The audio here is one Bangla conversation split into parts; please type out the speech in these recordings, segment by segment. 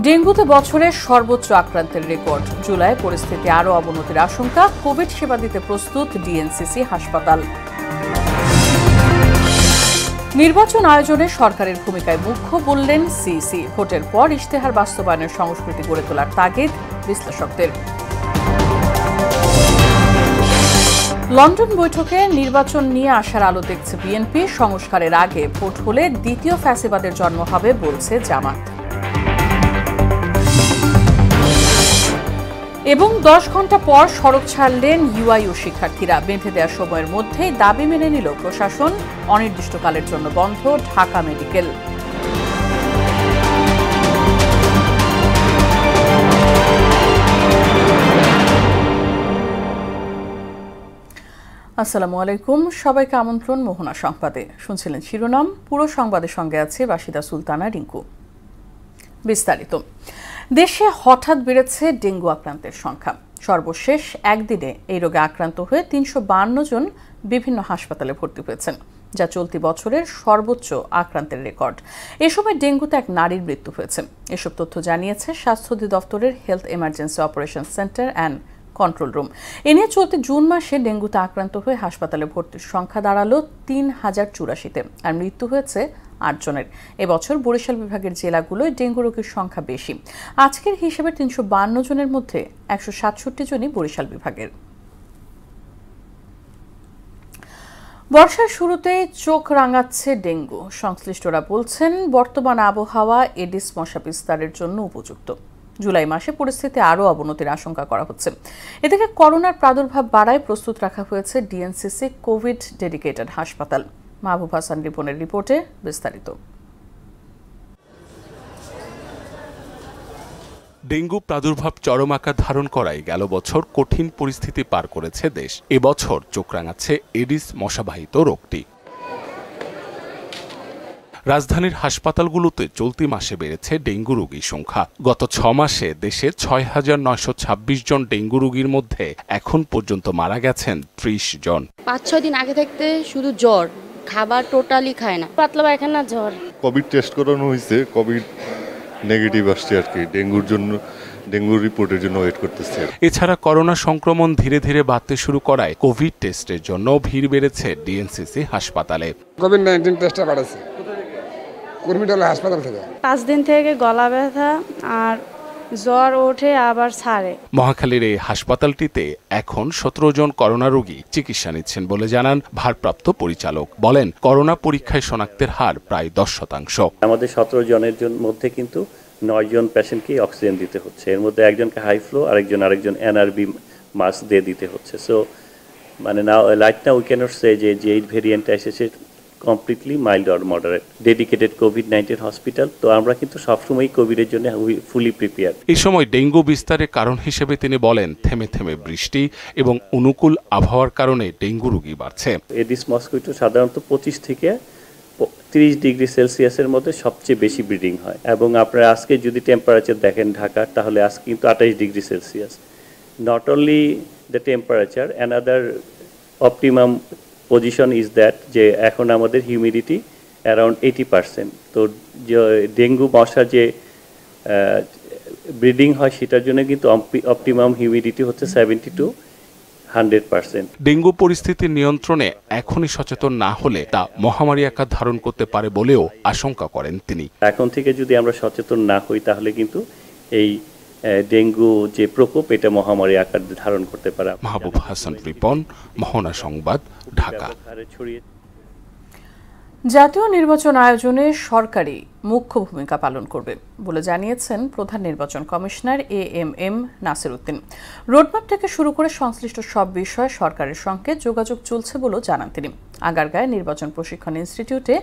ডেঙ্গুতে বছরের সর্বোচ্চ আক্রান্তের রেকর্ড। জুলাই পরিস্থিতি আরও অবনতির আশঙ্কা। কোভিড সেবা দিতে প্রস্তুত ডিএনসিসি হাসপাতাল। নির্বাচন আয়োজনে সরকারের ভূমিকায় মুখ্য বললেন সিইসি। ভোটের পর ইশতেহার বাস্তবায়নের সংস্কৃতি গড়ে তোলার তাগিদ বিশ্লেষকদের। লন্ডন বৈঠকে নির্বাচন নিয়ে আশার আলো দেখছে বিএনপি। সংস্কারের আগে ভোট হলে দ্বিতীয় ফ্যাসিবাদের জন্ম হবে বলছে জামাত। এবং 10 ঘন্টা পর সড়ক ছাড়লেন ইউআইইউ শিক্ষার্থীরা। বেঁধে দেওয়ার সময়ের মধ্যেই দাবি মেনে নিল প্রশাসন। অনির্দিষ্টকালের জন্য বন্ধ ঢাকা মেডিকেল। আসসালামু আলাইকুম, সবাইকে আমন্ত্রণ মোহনা সংবাদে। শুনছিলেন শিরোনাম, পুরো সংবাদের সঙ্গে আছে বাসিদা সুলতানা রিঙ্কু। বিস্তারিত। দেশে হঠাৎ বেড়েছে ডেঙ্গু আক্রান্তের সংখ্যা। সর্বশেষ একদিনে এই রোগে আক্রান্ত হয়ে 352 জন বিভিন্ন হাসপাতালে ভর্তি হয়েছেন, যা চলতি বছরের সর্বোচ্চ আক্রান্তের রেকর্ড। এ সময় ডেঙ্গুতে এক নারীর মৃত্যু হয়েছে। এসব তথ্য জানিয়েছে স্বাস্থ্য অধিদপ্তরের health emergency operation centre and control room. এ নিয়ে চলতি জুন মাসে ডেঙ্গুতে আক্রান্ত হয়ে হাসপাতালে ভর্তির সংখ্যা দাঁড়ালো 3084-তে, আর মৃত্যু হয়েছে 8 জনের। এবছর বরিশাল বিভাগের জেলাগুলোয় ডেঙ্গু রোগীর সংখ্যা বেশি। আজকের হিসেবে 352 জনের মধ্যে 167 জনই বরিশাল বিভাগের। বর্ষার শুরুতেই চোখ রাঙাচ্ছে ডেঙ্গু। সংশ্লিষ্টরা বলছেন, বর্তমান আবহাওয়া এডিস মশা বিস্তারের জন্য উপযুক্ত। জুলাই মাসে পরিস্থিতি আরও অবনতির আশঙ্কা করা হচ্ছে। এদিকে করোনার প্রাদুর্ভাব বাড়ায় প্রস্তুত রাখা হয়েছে ডিএনসিসি কোভিড ডেডিকেটেড হাসপাতাল। মাহবুব হাসান রিপনের রিপোর্টে বিস্তারিত। ডেঙ্গু প্রাদুর্ভাব চরম আকার ধারণ করায় গেল বছর কঠিন পরিস্থিতি পার করেছে দেশ। এবছর চোখ রাঙাচ্ছে এডিস মশাবাহিত রোগটি। রাজধানীর হাসপাতালগুলোতে চলতি মাসে বেড়েছে ডেঙ্গু রোগীর সংখ্যা। গত 6 মাসে দেশে 6926 জন ডেঙ্গু রোগীর মধ্যে এখন পর্যন্ত মারা গেছেন 30 জন। 5-6 দিন আগে থাকতে শুধু জ্বর, খাবার টোটালি খায় না, পাতলা পায়খানা, জ্বর। কোভিড টেস্ট করানো হয়েছে, কোভিড নেগেটিভ আসছে আর কি। ডেঙ্গুর রিপোর্টের জন্য ওয়েট করতেছে। এছাড়া করোনা সংক্রমণ ধীরে ধীরে বাড়তে শুরু করায় কোভিড টেস্টের জন্য ভিড় বেড়েছে ডিএনসিসি হাসপাতালে। কোভিড-19 টেস্টটা বাড়াচ্ছে কর্মীটলা হাসপাতাল থেকে। 5 দিন থেকে গলা ব্যথা আর জ্বর ওঠে আবার ছাড়ে। মহাখালীর এই হাসপাতালটিতে এখন 17 জন করোনা রোগী চিকিৎসা নিচ্ছেন বলে জানান ভারপ্রাপ্ত পরিচালক। বলেন, করোনা পরীক্ষায় শনাক্তের হার প্রায় 10%। আমাদের 17 জনের মধ্যে কিন্তু 9 জন পেশেন্টকে অক্সিজেন দিতে হচ্ছে। এর মধ্যে একজনকে হাই ফ্লো, আরেকজন এনআরবি মাস্ক দিয়ে দিতে হচ্ছে। সো মানে নাও উই ক্যানট সে যে এই ভেরিয়েন্টটা এসেছে completely mild or moderate. Dedicated COVID-19 hospital, তো আমরা কিন্তু সবসময় কোভিডের জন্য ফুলি প্রিপেয়ার। এই সময় ডেঙ্গু বিস্তারের কারণ হিসেবে তিনি বলেন, থেমে থেমে বৃষ্টি এবং অনুকূল আবহাওয়ার কারণে ডেঙ্গু রোগী বাড়ছে। এডিস মস্কিটো সাধারণত 25 থেকে 30 ডিগ্রি সেলসিয়াসের মধ্যে সবচেয়ে বেশি ব্রিডিং হয়। এবং আপনারা আজকে যদি টেম্পারেচার দেখেন ঢাকার, তাহলে আজকে কিন্তু 28 degree Celsius. Not only the temperature, another optimum position is that যে এখন আমাদের হিউমিডিটি অ্যারাউন্ড 80%। তো ডেঙ্গু মশা যে ব্রিডিং হয় সেটার জন্য কিন্তু অপটিমাম হিউমিডিটি হচ্ছে 70 to 100%। ডেঙ্গু পরিস্থিতি নিয়ন্ত্রণে এখনই সচেতন না হলে তা মহামারী আকার ধারণ করতে পারে বলেও আশঙ্কা করেন তিনি। এখন থেকে যদি আমরা সচেতন না হই, তাহলে কিন্তু এই ডেঙ্গু যে প্রকোপ, এটা মহামারী আকার ধারণ করতে পারে। মাহবুব হাসান রিপন, মোহনা সংবাদ, ঢাকা। জাতীয় নির্বাচন আয়োজনে সরকারি মুখ্য ভূমিকা পালন করবে বলে জানিয়েছেন প্রধান নির্বাচন commissioner AMM Nasir Uddin. Roadmap থেকে শুরু করে সংশ্লিষ্ট সব বিষয়ে সরকারের সঙ্গে যোগাযোগ চলছে বলেও জানান তিনি। আগারগাঁয় নির্বাচন প্রশিক্ষণ ইনস্টিটিউটে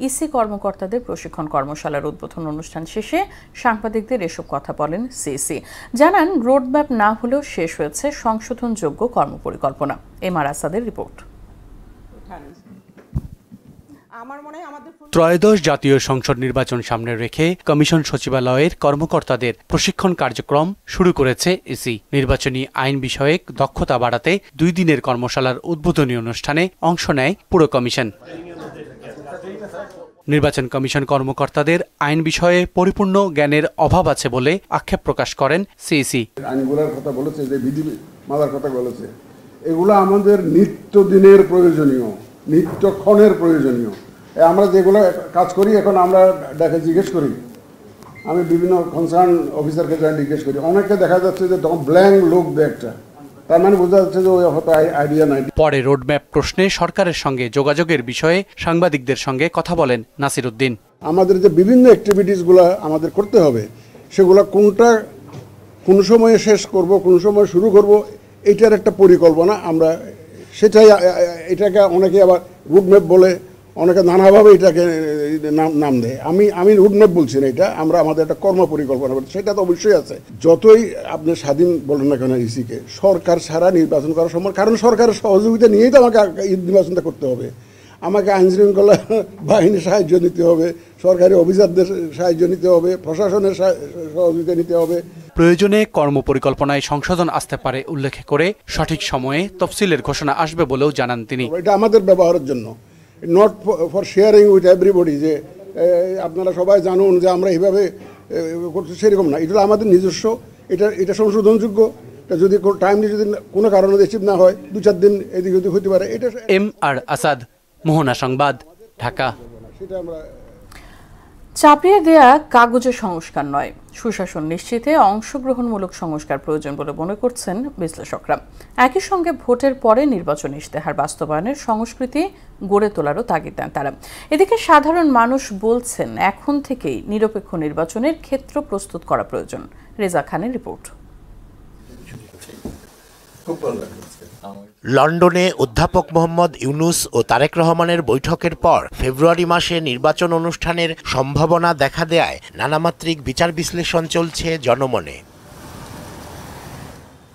ইসি কর্মকর্তাদের প্রশিক্ষণ কর্মশালার উদ্বোধন অনুষ্ঠান শেষে সাংবাদিকদের এসব কথা বলেন সিইসি। জানান, রোডম্যাপ না হলেও শেষ হয়েছে সংশোধনযোগ্য কর্মপরিকল্পনা। এমআর আসাদের রিপোর্ট। ত্রয়োদশ জাতীয় সংসদ নির্বাচন সামনে রেখে কমিশন সচিবালয়ের কর্মকর্তাদের প্রশিক্ষণ কার্যক্রম শুরু করেছে ইসি। নির্বাচনী আইন বিষয়ক দক্ষতা বাড়াতে 2 দিনের কর্মশালার উদ্বোধনী অনুষ্ঠানে অংশ নেয় পুরো কমিশন। নির্বাচন কমিশন কর্মকর্তাদের আইন বিষয়ে পরিপূর্ণ জ্ঞানের অভাব আছে বলে আক্ষেপ প্রকাশ করেন সিইসি। আইনগুলোর কথা বলেছে, যে বিধিমালার কথা বলেছে, এগুলো আমাদের নিত্যদিনের প্রয়োজনীয়, নিত্যক্ষণের প্রয়োজনীয়। আমরা যেগুলো কাজ করি এখন আমরা ডাকে জিজ্ঞেস করি, আমি বিভিন্ন কনসার্ন অফিসারকে যাই জিজ্ঞেস করি, অনেকে দেখা যাচ্ছে যে তখন ব্ল্যাঙ্ক লোক দেয় একটা, তার মানে বোঝা যাচ্ছে যে ওই হয়তো আইডিয়া নাই। পরে রোডম্যাপ প্রশ্নে সরকারের সঙ্গে যোগাযোগের বিষয়ে সাংবাদিকদের সঙ্গে কথা বলেন নাসির উদ্দিন। আমাদের যে বিভিন্ন অ্যাক্টিভিটিসগুলো আমাদের করতে হবে, সেগুলো কোনটা কোন সময়ে শেষ করব, কোন সময় শুরু করব, এটার একটা পরিকল্পনা আমরা, সেটাই এটাকে অনেকে আবার রুটম্যাপ বলে, অনেকে নানাভাবে এটাকে নাম দেয়। আমি রুটম্যাপ বলছি না, এটা আমরা আমাদের একটা কর্ম পরিকল্পনা, সেটা তো অবশ্যই আছে। যতই আপনি স্বাধীন বলেন না কেন ইসিকে, সরকার ছাড়া নির্বাচন করা সম্ভব, কারণ সরকারের সহযোগিতা নিয়েই তো আমাকে নির্বাচনটা করতে হবে। আমাকে আইনশৃঙ্খলা বাহিনীর সাহায্য নিতে হবে, সরকারি অফিসারদের সাহায্য নিতে হবে, প্রশাসনের সহযোগিতা নিতে হবে। প্রয়োজনে কর্মপরিকল্পনায় সংশোধন আসতে পারে উল্লেখ করে সঠিক সময়ে তফসিলের ঘোষণা আসবে বলেও জানান তিনি। এটা আমাদের ব্যবহারের জন্য, not for sharing with everybody, যে আপনারা সবাই জানুন যে আমরা এইভাবে করছি, সেরকম না। এটা আমাদের নিজস্ব, এটা সংশোধনযোগ্য। এটা যদি টাইমলি যদি কোনো কারণে রিসিভ না হয়, 2-4 দিন এদিক ওদিক হতে পারে। এটা MR আসাদ, মোহনা সংবাদ, ঢাকা। সেটা আমরা চাপিয়ে দেয়া কাগজে সংস্কার নয়, সুশাসন নিশ্চিতে অংশগ্রহণমূলক সংস্কার প্রয়োজন বলে মনে করছেন বিশ্লেষকরা। একই সঙ্গে ভোটের পরে নির্বাচন ইশতেহার বাস্তবায়নের সংস্কৃতি গড়ে তোলারও তাগিদ দেন তারা। এদিকে সাধারণ মানুষ বলছেন এখন থেকেই নিরপেক্ষ নির্বাচনের ক্ষেত্র প্রস্তুত করা প্রয়োজন। রেজা খানের রিপোর্ট। লন্ডনে অধ্যাপক মোহাম্মদ ইউনুস ও তারেক রহমানের বৈঠকের পর ফেব্রুয়ারি মাসে নির্বাচন অনুষ্ঠানের সম্ভাবনা দেখা দেয় নানামাত্রিক বিচার বিশ্লেষণ চলছে জনমনে।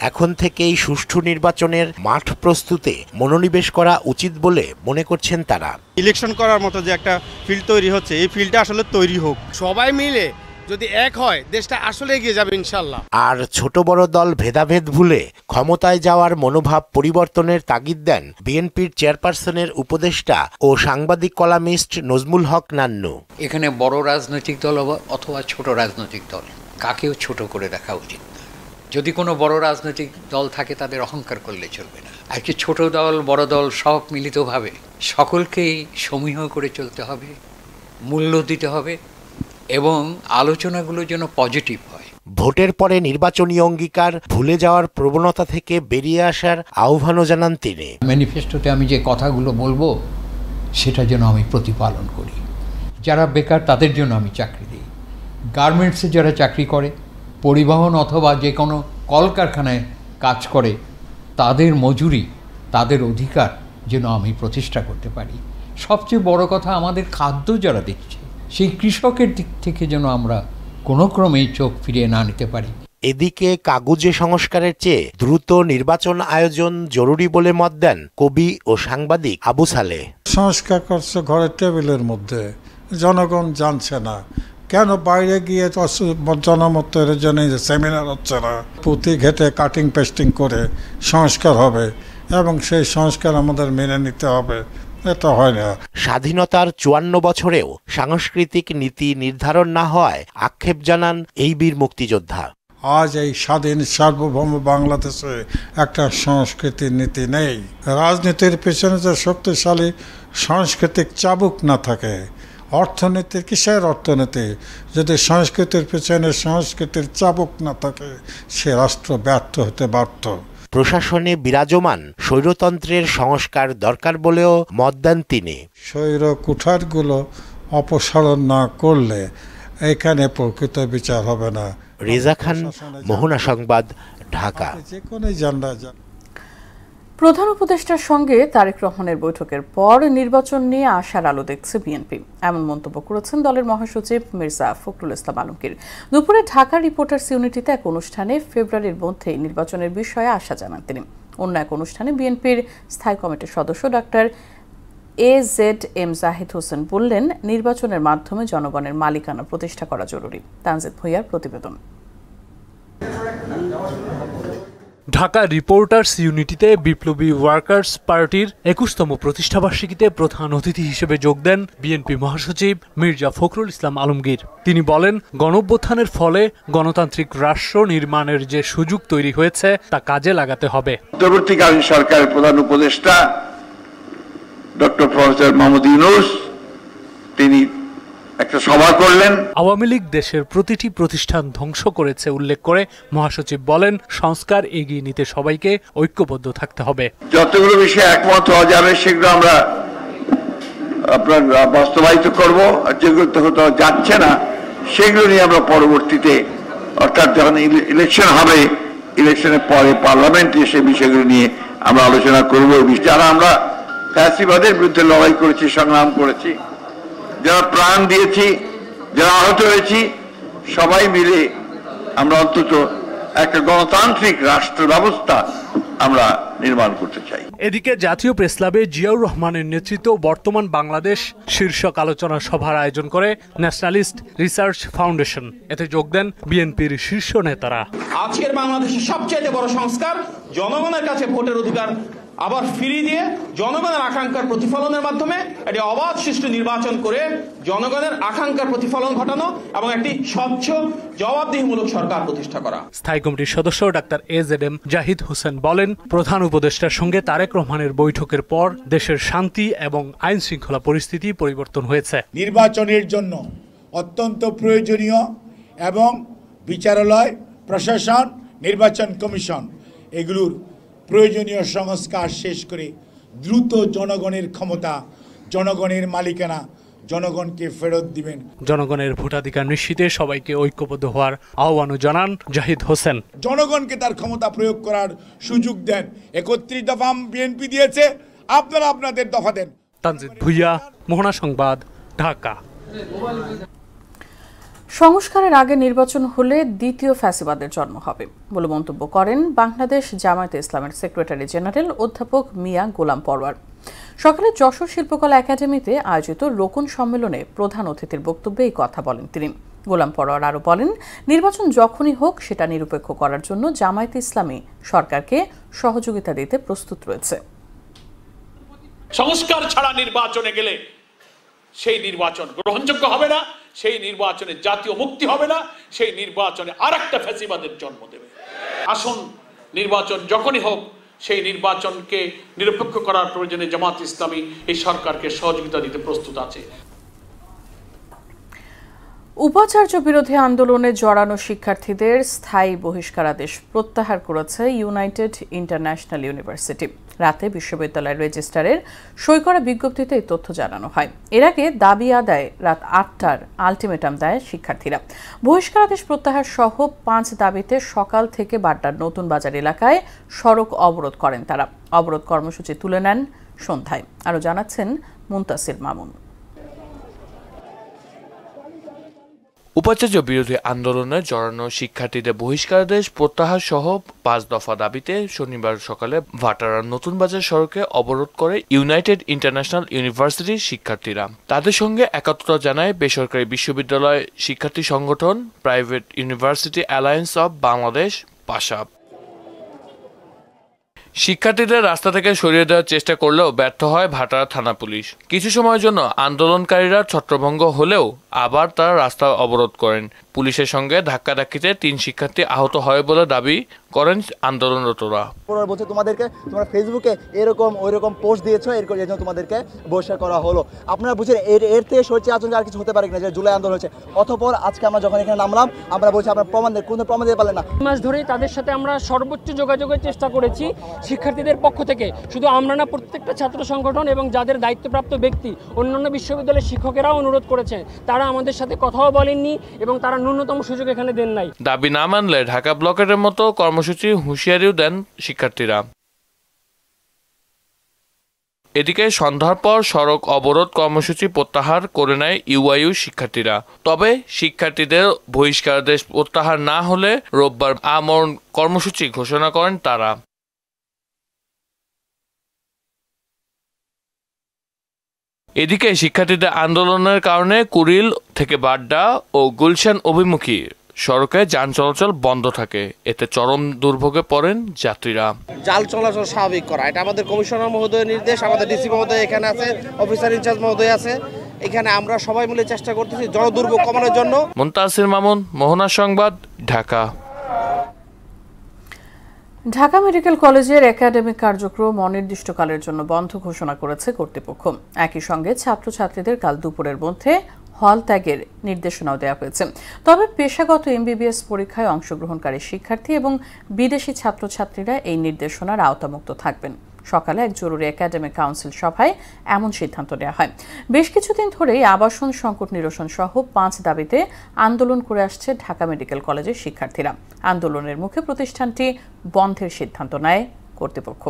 এখন থেকেই সুষ্ঠু নির্বাচনের মাঠ প্রস্তুতে মনোনিবেশ করা উচিত বলে মনে করছেন তারা। ইলেকশন করার মতো যে একটা ফিল্ড তৈরি হচ্ছে, এই ফিল্ডটা আসলে তৈরি হোক, সবাই মিলে যদি এক হয় দেশটা আসলে এগিয়ে যাবে ইনশাল্লাহ। আর ছোট বড় দল ভেদাভেদ ভুলে ক্ষমতায় যাওয়ার মনোভাব পরিবর্তনের তাগিদ দেন বিএনপির চেয়ারপারসনের উপদেষ্টা ও সাংবাদিক কলামিস্ট নজমুল হক নান্নু। এখানে বড় রাজনৈতিক দল অথবা ছোট রাজনৈতিক দল, কাকেও ছোট করে দেখা উচিত না। যদি কোনো বড় রাজনৈতিক দল থাকে তাদের অহংকার করলে চলবে না। আর কি ছোট দল বড় দল সব মিলিতভাবে সকলকেই সমীহ করে চলতে হবে, মূল্য দিতে হবে এবং আলোচনাগুলো যেন পজিটিভ হয়। ভোটের পরে নির্বাচনী অঙ্গীকার ভুলে যাওয়ার প্রবণতা থেকে বেরিয়ে আসার আহ্বানও জানান তিনি। ম্যানিফেস্টোতে আমি যে কথাগুলো বলবো সেটা যেন আমি প্রতিপালন করি। যারা বেকার তাদের জন্য আমি চাকরি দিই, গার্মেন্টসে যারা চাকরি করে, পরিবহন অথবা যে কোনো কলকারখানায় কাজ করে, তাদের মজুরি, তাদের অধিকার যেন আমি প্রতিষ্ঠা করতে পারি। সবচেয়ে বড় কথা, আমাদের খাদ্য যারা দিচ্ছে সেই কৃষকের দিক থেকে যেন আমরা কোনো ক্রমেই চোখ ফিরিয়ে না নিতে পারি। এদিকে কাগুজে সংস্কারের চেয়ে দ্রুত নির্বাচন আয়োজন জরুরি বলে মত দেন কবি ও সাংবাদিক আবু সালেহ। সংস্কার করছে ঘরের টেবিলের মধ্যে, জনগণ জানছে না কেন, বাইরে গিয়ে জনমতের জন্য সেমিনার হচ্ছে না, পুঁথি ঘেটে কাটিং পেস্টিং করে সংস্কার হবে এবং সেই সংস্কার আমাদের মেনে নিতে হবে, এটা হয় না। স্বাধীনতার 54 বছরেও সাংস্কৃতিক নীতি নির্ধারণ না হওয়ায় আক্ষেপ জানান এই বীর মুক্তিযোদ্ধা। আজ এই স্বাধীন সার্বভৌম বাংলাদেশে একটা সংস্কৃতির নীতি নেই। রাজনীতির পেছনে যে শক্তিশালী সাংস্কৃতিক চাবুক না থাকে, অর্থনীতির কিসের অর্থনীতি, যদি সংস্কৃতির পেছনে সংস্কৃতির চাবুক না থাকে, সে রাষ্ট্র ব্যর্থ হতে বাধ্য। প্রশাসনে বিরাজমান স্বৈরতন্ত্রের সংস্কার দরকার বলেও মত দেন তিনি। স্বৈর কুঠারগুলো অপসারণ না করলে এখানে প্রকৃত বিচার হবে না। রেজা খান, মোহনা সংবাদ, ঢাকা। যে কোনো জানরা প্রধান উপদেষ্টার সঙ্গে তারেক রহমানের বৈঠকের পর নির্বাচন নিয়ে আশার আলো দেখছে বিএনপি, এমন মন্তব্য করেছেন দলের মহাসচিব মির্জা ফখরুল ইসলাম আলমগীর। দুপুরে ঢাকা রিপোর্টার্স ইউনিটিতে এক অনুষ্ঠানে ফেব্রুয়ারির মধ্যেই নির্বাচনের বিষয়ে আশা জানান তিনি। অন্য এক অনুষ্ঠানে বিএনপির স্থায়ী কমিটির সদস্য ডাক্তার AZM জাহিদ হোসেন বললেন, নির্বাচনের মাধ্যমে জনগণের মালিকানা প্রতিষ্ঠা করা জরুরি। তানজিদ ভুঁইয়ার প্রতিবেদন। ঢাকা রিপোর্টার্স ইউনিটিতে বিপ্লবী ওয়ার্কার্স পার্টির ২১তম প্রতিষ্ঠাবার্ষিকীতে প্রধান অতিথি হিসেবে যোগ দেন বিএনপি মহাসচিব মির্জা ফখরুল ইসলাম আলমগীর। তিনি বলেন, গণঅভ্যুত্থানের ফলে গণতান্ত্রিক রাষ্ট্র নির্মাণের যে সুযোগ তৈরি হয়েছে তা কাজে লাগাতে হবে। অন্তর্বর্তীকালীন সরকারের প্রধান উপদেষ্টা ডক্টর প্রফেসর মোহাম্মদ ইউনূস তিনি একটা সভা করলেন। আওয়ামী লীগ দেশের প্রতিটি প্রতিষ্ঠান ধ্বংস করেছে উল্লেখ করে মহাসচিব বলেন, সংস্কার এগিয়ে নিতে সবাইকে ঐক্যবদ্ধ থাকতে হবে। যতগুলো বিষয়ে একমত হওয়া যাবে সেগুলো আমরা আপনার বাস্তবায়িত করব, আর যেগুলো হয়তো যাচ্ছে না সেগুলো নিয়ে আমরা পরবর্তীতে, অর্থাৎ যখন ইলেকশন হবে ইলেকশনের পরে পার্লামেন্টে সেই বিষয়গুলো নিয়ে আমরা আলোচনা করব। যারা আমরা ফ্যাসিবাদের বিরুদ্ধে লড়াই করেছি, সংগ্রাম করেছি, যারা প্রাণ দিয়েছি, যারা আহত হয়েছি, সবাই মিলে আমরা অন্তত একটা গণতান্ত্রিক রাষ্ট্র ব্যবস্থা আমরা নির্মাণ করতে চাই। এদিকে জাতীয় প্রেসক্লাবে জিয়াউর রহমানের নেতৃত্বে বর্তমান বাংলাদেশ শীর্ষক আলোচনা সভার আয়োজন করে ন্যাশনালিস্ট রিসার্চ ফাউন্ডেশন। এতে যোগ দেন বিএনপির শীর্ষ নেতারা। আজকের বাংলাদেশের সবচেয়ে বড় সংস্কার জনগণের কাছে ভোটের অধিকার আবার ফিরিয়ে দিয়ে জনগণের আকাঙ্ক্ষার প্রতিফলনের মাধ্যমে একটি অবাধ সুষ্ঠু নির্বাচন করে জনগণের আকাঙ্ক্ষার প্রতিফলন ঘটানো এবং একটি স্বচ্ছ জবাবদিহিমূলক সরকার প্রতিষ্ঠা করা। স্থায়ী কমিটির সদস্য ডাক্তার AZM জাহিদ হোসেন বলেন, প্রধান উপদেষ্টার সঙ্গে তারেক রহমানের বৈঠকের পর দেশের শান্তি এবং আইন শৃঙ্খলা পরিস্থিতি পরিবর্তন হয়েছে। নির্বাচনের জন্য অত্যন্ত প্রয়োজনীয় এবং বিচারালয়, প্রশাসন, নির্বাচন কমিশন এগুলোর প্রয়োজনীয় সংস্কার শেষ করে দ্রুত জনগণের ক্ষমতা, জনগণের মালিকানা জনগণকে ফেরত দিবেন। জনগণের ভোটাধিকার নিশ্চিতে সবাইকে ঐক্যবদ্ধ হওয়ার আহ্বানও জানান জাহিদ হোসেন। জনগণকে তার ক্ষমতা প্রয়োগ করার সুযোগ দেন। ৩১ দফা বিএনপি দিয়েছে, আপনারা আপনাদের দফা দেন। তানজিদ ভুইয়া, মোহনা সংবাদ, ঢাকা। সংস্কারের আগে নির্বাচন হলে দ্বিতীয় ফ্যাসিবাদের জন্ম হবে বলে মন্তব্য করেন বাংলাদেশ জামায়াতে ইসলামের সেক্রেটারি জেনারেল অধ্যাপক মিয়া গোলাম পরওয়ার। সকালে যশোর শিল্পকলা একাডেমিতে আয়োজিত রোকন সম্মেলনে প্রধান অতিথির বক্তব্যে এই কথা বলেন তিনি। গোলাম পরওয়ার আরও বলেন, নির্বাচন যখনই হোক সেটা নিরপেক্ষ করার জন্য জামায়াতে ইসলামী সরকারকে সহযোগিতা দিতে প্রস্তুত রয়েছে। সংস্কার ছাড়া নির্বাচনে গেলে সেই নির্বাচন গ্রহণযোগ্য হবে না, সেই নির্বাচনে জাতীয় মুক্তি হবে না, সেই নির্বাচনে আরেকটা ফ্যাসিবাদের জন্ম দেবে। আসুন, নির্বাচন যখনই হোক সেই নির্বাচনকে নিরপেক্ষ করার প্রয়োজনে জামাত ইসলামী এই সরকারকে সহযোগিতা দিতে প্রস্তুত আছে। উপাচার্য বিরোধী আন্দোলনে জড়ানো শিক্ষার্থীদের স্থায়ী বহিষ্কারাদেশ প্রত্যাহার করেছে ইউনাইটেড ইন্টারন্যাশনাল ইউনিভার্সিটি। রাতে বিশ্ববিদ্যালয়ের রেজিস্ট্রারের সই করা বিজ্ঞপ্তিতে এই তথ্য জানানো হয়। এর আগে দাবি আদায়ে রাত ৮টার আলটিমেটাম দেয় শিক্ষার্থীরা। বহিষ্কারাদেশ প্রত্যাহার সহ ৫ দাবিতে সকাল থেকে বাড্ডার নতুন বাজার এলাকায় সড়ক অবরোধ করেন তারা। অবরোধ কর্মসূচি তুলে নেন সন্ধ্যায়। আরও জানাচ্ছেন মুনতাসির মামুন। উপাচার্য বিরোধী আন্দোলনে জড়ানো শিক্ষার্থীদের বহিষ্কারাদেশ প্রত্যাহার সহ ৫ দফা দাবিতে শনিবার সকালে ভাটারার নতুন বাজার সড়কে অবরোধ করে ইউনাইটেড ইন্টারন্যাশনাল ইউনিভার্সিটির শিক্ষার্থীরা। তাদের সঙ্গে একাত্মতা জানায় বেসরকারি বিশ্ববিদ্যালয় শিক্ষার্থী সংগঠন private university alliance of Bangladesh পাশাব। শিক্ষার্থীদের রাস্তা থেকে সরিয়ে দেওয়ার চেষ্টা করলেও ব্যর্থ হয় ভাটারা থানা পুলিশ। কিছু সময়ের জন্য আন্দোলনকারীরা ছত্রভঙ্গ হলেও আবার তারা রাস্তা অবরোধ করেন। পুলিশের সঙ্গে ধাক্কাধাক্কিতে ৩ শিক্ষার্থী আহত হয় বলে দাবি করেন আন্দোলনরতরা। বলছে তোমাদেরকে তোমরা ফেসবুকে এরকম ওইরকম পোস্ট দিয়েছো, এর জন্য তোমাদেরকে বহিষ্কার করা হলো। আপনারা বুঝছেন এর থেকে সরছে আচরণ আর কিছু হতে পারে কিনা, যে জুলাই আন্দোলন হয়েছে। অতঃপর আজকে আমরা যখন এখানে নামলাম, আমরা বলছি আপনার কোনো প্রমাণ দিতে পারলেন না। মাস ধরেই তাদের সাথে আমরা সর্বোচ্চ যোগাযোগের চেষ্টা করেছি শিক্ষার্থীদের পক্ষ থেকে। শুধু আমরা না, প্রত্যেকটা ছাত্র সংগঠন এবং যাদের দায়িত্বপ্রাপ্ত ব্যক্তি অন্যান্য বিশ্ববিদ্যালয়ের শিক্ষকেরাও অনুরোধ করেছেন। তারা আমাদের সাথে কথাও বলেননি এবং তারা ন্যূনতম সুযোগ এখানে দেন নাই। দাবি না মানলে ঢাকা ব্লকের মতো কর্মসূচি হুঁশিয়ারিও দেন শিক্ষার্থীরা। এদিকে সন্ধ্যার পর সড়ক অবরোধ কর্মসূচি প্রত্যাহার করে নেয় ইউআইইউ শিক্ষার্থীরা। তবে শিক্ষার্থীদের বহিষ্কারাদেশ প্রত্যাহার না হলে রোববার আমরণ কর্মসূচি ঘোষণা করেন তারা। এদিকে শিক্ষার্থীদের আন্দোলনের কারণে কুড়িল থেকে বাড্ডা ও গুলশান অভিমুখী সড়কে যান চলাচল বন্ধ থাকে, এতে চরম দুর্ভোগে পড়েন যাত্রীরা। জাল চলাচল স্বাভাবিক করা, এটা আমাদের কমিশনার মহোদয়ের নির্দেশ। আমাদের ডিসি মহোদয় এখানে আছে, অফিসার ইনচার্জ মহোদয় আছে, এখানে আমরা সবাই মিলে চেষ্টা করতেছি জনদুর্ভোগ কমানোর জন্য। মুনতাসির মামুন, মোহনা সংবাদ, ঢাকা। ঢাকা মেডিকেল কলেজের একাডেমিক কার্যক্রম অনির্দিষ্টকালের জন্য বন্ধ ঘোষণা করেছে কর্তৃপক্ষ। একই সঙ্গে ছাত্রছাত্রীদের কাল দুপুরের মধ্যে হল ত্যাগের নির্দেশনাও দেওয়া হয়েছে। তবে পেশাগত MBBS পরীক্ষায় অংশগ্রহণকারী শিক্ষার্থী এবং বিদেশি ছাত্রছাত্রীরা এই নির্দেশনার আওতামুক্ত থাকবেন। সকালে এক জরুরি একাডেমিক কাউন্সিল সভায় এমন সিদ্ধান্ত নেওয়া হয়। বেশ কিছুদিন ধরেই আবাসন সংকট নিরসন সহ 5 দাবিতে আন্দোলন করে আসছে ঢাকা মেডিকেল কলেজের শিক্ষার্থীরা। আন্দোলনের মুখে প্রতিষ্ঠানটি বন্ধের সিদ্ধান্ত নেয় কর্তৃপক্ষ।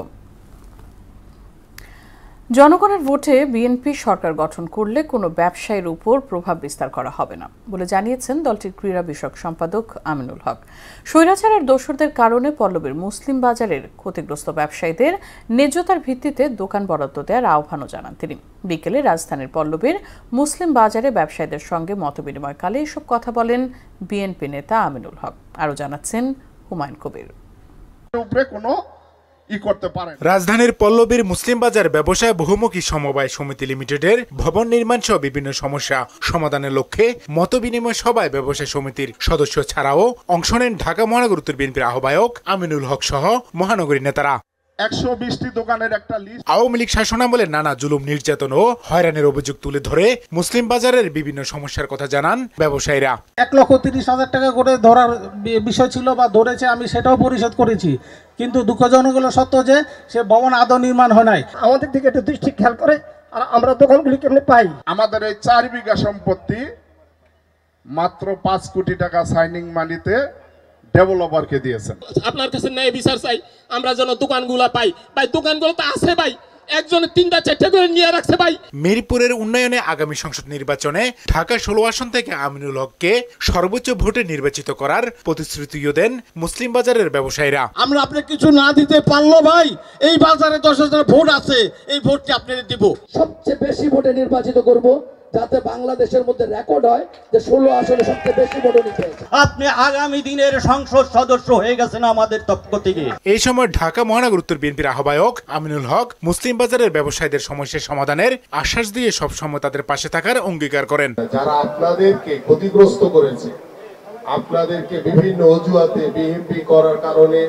জনগণের ভোটে বিএনপি সরকার গঠন করলে কোনো ব্যবসায়ীর উপর প্রভাব বিস্তার করা হবে না বলে জানিয়েছেন দলটির ক্রীড়া বিষয়ক সম্পাদক আমিনুল হক। স্বৈরাচারের দোসরদের কারণে পল্লবীর মুসলিম বাজারের ক্ষতিগ্রস্ত ব্যবসায়ীদের ন্যায্যতার ভিত্তিতে দোকান বরাদ্দ দেওয়ার আহ্বানও জানান তিনি। বিকেলে রাজধানীর পল্লবীর মুসলিম বাজারে ব্যবসায়ীদের সঙ্গে মতবিনিময়কালে এসব কথা বলেন বিএনপি নেতা আমিনুল হক। আরও জানাচ্ছেন হুমায়ুন কবির। রাজধানীর পল্লবীর মুসলিম বাজার ব্যবসায় বহুমুখী সমবায় সমিতি লিমিটেডের ভবন নির্মাণ সহ বিভিন্ন সমস্যা সমাধানের লক্ষ্যে মতবিনিময় সভায় ব্যবসায় সমিতির সদস্য ছাড়াও অংশ নেন ঢাকা মহানগর উত্তর বিএনপির আহ্বায়ক আমিনুল হক সহ মহানগরী নেতারা। 120টি দোকানের একটা লিস্ট। আওয়ামী লীগ শাসনামলে নানা জুলুম, নির্যাতন ও হয়রানির অভিযোগ তুলে ধরে মুসলিম বাজারের বিভিন্ন সমস্যার কথা জানান ব্যবসায়ীরা। 1,30,000 টাকা করে ধরার বিষয় ছিল বা ধরেছে, আমি সেটাও পরিশোধ করেছি, কিন্তু দুঃখজনক হলো সত্য যে সে ভবন আদৌ নির্মাণ হয় নাই। আমাদের দিকে একটু দৃষ্টি খেয়াল করে আর আমরা দোকানগুলি কেমনে পাই। আমাদের এই 4 বিঘা সম্পত্তি মাত্র 5 কোটি টাকা সাইনিং মানিতে ডেভেলপারকে দিয়েছেন। আপনার কাছে ন্যায় বিচার চাই, আমরা যেন দোকানগুলো পাই। ভাই দোকানগুলো তো আছে ভাই, একজনে 3টা-4টা করে নিয়ে রাখছে ভাই। মিরপুরের উন্নয়নে আগামী সংসদ নির্বাচনে ঢাকা 16 আসন থেকে আমিনুল হককে সর্বোচ্চ ভোটে নির্বাচিত করার প্রতিশ্রুতিও দেন মুসলিম বাজারের ব্যবসায়ীরা। আমরা আপনি কিছু না দিতে পারলো ভাই, এই বাজারে 10,000 ভোট আছে, এই ভোটটি আপনাদের দিব। সবচেয়ে বেশি ভোটে নির্বাচিত করব, যাতে বাংলাদেশের মধ্যে রেকর্ড হয় যে 16 আসনে সবচেয়ে বেশি ভোট নিতে। আপনি আগামী দিনের সংসদ সদস্য হয়ে গেছেন আমাদের পক্ষ থেকে। এই সময় ঢাকা মহানগর উত্তর বিএনপির আহ্বায়ক আমিনুল হক মুসলিম বাজারের ব্যবসায়ীদের সমস্যা সমাধানের আশ্বাস দিয়ে সবসময় তাদের পাশে থাকার অঙ্গীকার করেন। যারা আপনাদেরকে ক্ষতিগ্রস্ত করেছে, আপনাদেরকে বিভিন্ন অজুহাতে বিএনপি করার কারণে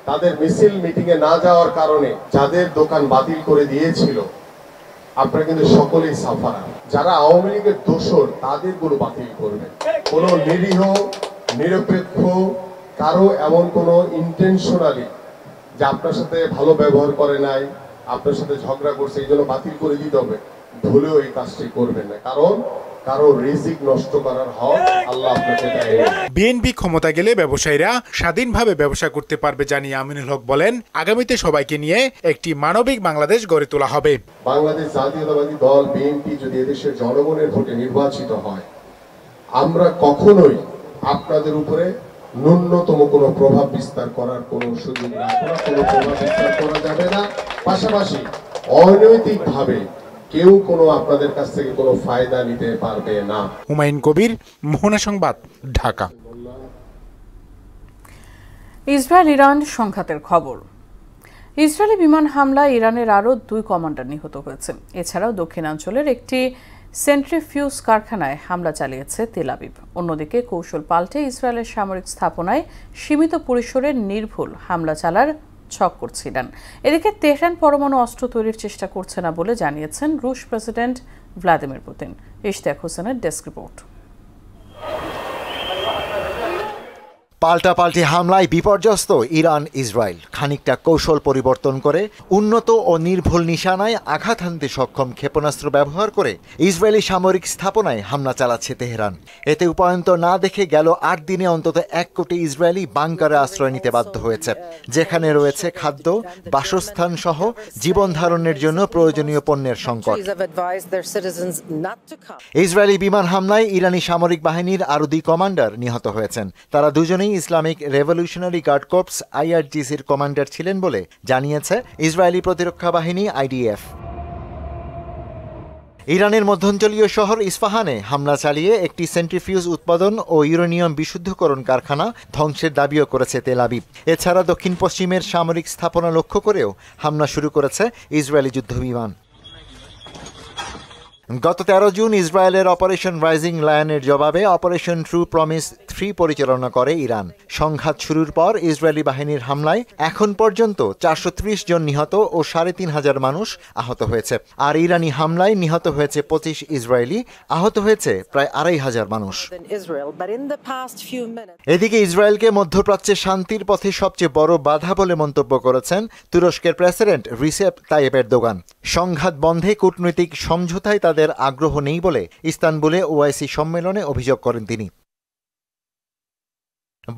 তাদের মিছিল মিটিং এ না যাওয়ার কারণে যাদের দোকান বাতিল করে দিয়েছিল, আপনারা কিন্তু সকলেই সাফারা। যারা আওয়ামী লীগের দোসর তাদের গুলো বাতিল করবেন। কোন নিরীহ নিরপেক্ষ কারো এমন কোন ইন্টেনশনালি যে আপনার সাথে ভালো ব্যবহার করে নাই, আপনার সাথে ঝগড়া করছে, এই জন্য বাতিল করে দিতে হবে, ভুলেও এই কাজটি করবেন না, কারণ কারো রিজিক নষ্ট করার হক আল্লাহ আপনাকে দেয়। বিএনপি ক্ষমতা গেলে ব্যবসায়ীরা স্বাধীনভাবে ব্যবসা করতে পারবে জানিয়ে আমিনুল হক বলেন, আগামীতে সবাইকে নিয়ে একটি মানবিক বাংলাদেশ গড়ে তোলা হবে। বাংলাদেশ জাতীয়তাবাদী দল বিএনপি যদি এদেশের জনগণের ভোটে নির্বাচিত হয়, আমরা কখনোই আপনাদের উপরে ন্যূনতম কোনো প্রভাব বিস্তার করার কোনো সুযোগ রাখবো না, কোনো প্রভাব বিস্তার করা যাবে না। পাশাপাশি অনৈতিকভাবে কেউ কোনো আপনাদের কাছ থেকে কোনো ফায়দা নিতে পারবে না। হুমায়ুন কবির, মোহনা সংবাদ, ঢাকা। ইসরায়েল ইরান সংঘাতের খবর। ইসরায়েলি বিমান হামলায় ইরানের আরও 2 কমান্ডার নিহত হয়েছে। এছাড়াও দক্ষিণাঞ্চলের একটি সেন্ট্রিফিউজ কারখানায় হামলা চালিয়েছে তেল আবিব। অন্যদিকে কৌশল পাল্টে ইসরায়েলের সামরিক স্থাপনায় সীমিত পরিসরে নির্ভুল হামলা চালার ছক করছিলেন। এদিকে তেহরান পরমাণু অস্ত্র তৈরির চেষ্টা করছে না বলে জানিয়েছেন রুশ প্রেসিডেন্ট ভ্লাদিমির পুতিন। ইশতিয়াক হোসেনের ডেস্ক রিপোর্ট। পাল্টাপাল্টি হামলায় বিপর্যস্ত ইরান ইসরায়েল। খানিকটা কৌশল পরিবর্তন করে উন্নত ও নির্ভুল নিশানায় আঘাত হানতে সক্ষম ক্ষেপণাস্ত্র ব্যবহার করে ইসরায়েলি সামরিক স্থাপনায় হামলা চালাচ্ছে তেহরান। এতে উপায়ন্তর না দেখে গেল 8 দিনে অন্তত 1 কোটি ইসরায়েলি বাংকারে আশ্রয় নিতে বাধ্য হয়েছে, যেখানে রয়েছে খাদ্য, বাসস্থান সহ জীবন ধারণের জন্য প্রয়োজনীয় পণ্যের সংকট। ইসরায়েলি বিমান হামলায় ইরানি সামরিক বাহিনীর আরও 2 কমান্ডার নিহত হয়েছেন। তারা দুজনেই ইসলামিক রেভলিউশনারি গার্ড কর্পস IRGCর কমান্ডার ছিলেন বলে জানিয়েছে ইসরায়েলি প্রতিরক্ষা বাহিনী IDF। ইরানের মধ্যাঞ্চলীয় শহর ইস্পাহানে হামলা চালিয়ে একটি সেন্ট্রিফিউজ উৎপাদন ও ইউরেনিয়াম বিশুদ্ধকরণ কারখানা ধ্বংসের দাবিও করেছে তেল আবিব। এছাড়া দক্ষিণ পশ্চিমের সামরিক স্থাপনা লক্ষ্য করেও হামলা শুরু করেছে ইসরায়েলি যুদ্ধবিমান। গত 13 জুন ইসরায়েলের অপারেশন রাইজিং লায়নের জবাবে অপারেশন ট্রু প্রমিস 3 পরিচালনা করে ইরান। সংঘাত শুরুর পর ইসরায়েলি বাহিনীর হামলায় এখন পর্যন্ত 430 জন নিহত ও 3,500 মানুষ আহত হয়েছে। আর ইরানি হামলায় নিহত হয়েছে 25 ইসরায়েলি, আহত হয়েছে প্রায় 2,500 মানুষ। এদিকে ইসরায়েলকে মধ্যপ্রাচ্যে শান্তির পথে সবচেয়ে বড় বাধা বলে মন্তব্য করেছেন তুরস্কের প্রেসিডেন্ট রিসেপ তাইয়েপ এরদোগান। সংঘাত বন্ধে কূটনৈতিক সমঝোতায় তাদের আগ্রহ নেই বলে ইস্তানবুলে ওআইসি সম্মেলনে অভিযোগ করেন তিনি।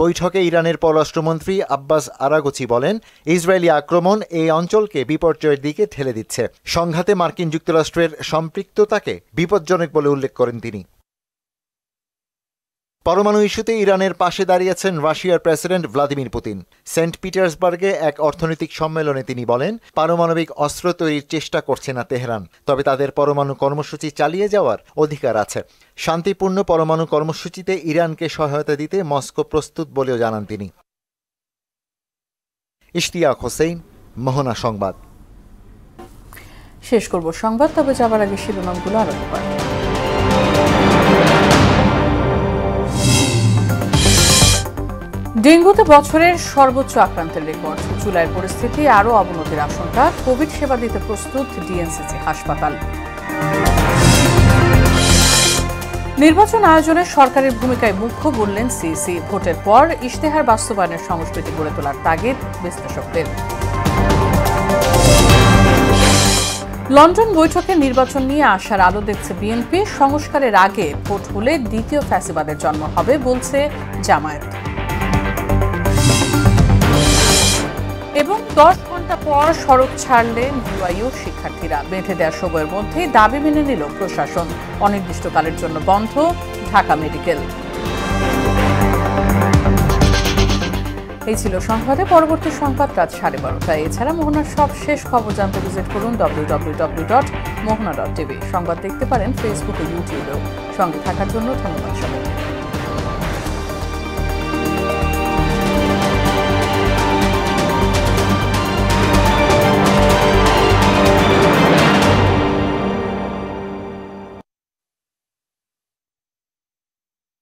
বৈঠকে ইরানের পররাষ্ট্রমন্ত্রী আব্বাস আরাগচি বলেন, ইসরায়েলি আক্রমণ এই অঞ্চলকে বিপর্যয়ের দিকে ঠেলে দিচ্ছে। সংঘাতে মার্কিন যুক্তরাষ্ট্রের সম্পৃক্ততাকে বিপজ্জনক বলে উল্লেখ করেন তিনি। পরমাণু ইস্যুতে ইরানের পাশে দাঁড়িয়েছেন রাশিয়ার প্রেসিডেন্ট ভ্লাদিমির পুতিন। সেন্ট পিটার্সবার্গে এক অর্থনৈতিক সম্মেলনে তিনি বলেন, পারমাণবিক অস্ত্র তৈরির চেষ্টা করছে না তেহরান, তবে তাদের পরমাণু কর্মসূচি চালিয়ে যাওয়ার অধিকার আছে। শান্তিপূর্ণ পরমাণু কর্মসূচিতে ইরানকে সহায়তা দিতে মস্কো প্রস্তুত বলেও জানান তিনি। ইশতিয়াক হোসেন, মোহনা সংবাদ। শেষ করব সংবাদ, তবে যাবার আগে শিরোনামগুলো আরো একবার। ডেঙ্গুতে বছরের সর্বোচ্চ আক্রান্তের রেকর্ড। জুলাইয়ের পরিস্থিতি আরও অবনতির আশঙ্কা। কোভিড সেবা দিতে প্রস্তুত ডিএনসিসি হাসপাতাল। নির্বাচন আয়োজনে সরকারের ভূমিকায় মুখ্য বললেন সিইসি। ভোটের পর ইশতেহার বাস্তবায়নের সংস্কৃতি গড়ে তোলার তাগিদ বিশ্লেষকদের। লন্ডন বৈঠকে নির্বাচন নিয়ে আশার আলো দেখছে বিএনপি। সংস্কারের আগে ভোট হলে দ্বিতীয় ফ্যাসিবাদের জন্ম হবে বলছে জামায়াত। এবং 10 ঘন্টা পর সড়ক ছাড়লেন ইউআইইউ শিক্ষার্থীরা। বেঁধে দেওয়া সময়ের মধ্যে দাবি মেনে নিল প্রশাসন। অনির্দিষ্টকালের জন্য বন্ধ ঢাকা মেডিকেল। এই ছিল সংবাদে। পরবর্তী সংবাদ রাত 12:30টায়। এছাড়া মোহনার সব শেষ খবর জানতে ভিজিট করুন www.mohna.tv। সংবাদ দেখতে পারেন ফেসবুক ও ইউটিউবেও। সঙ্গে থাকার জন্য ধন্যবাদ সবাইকে।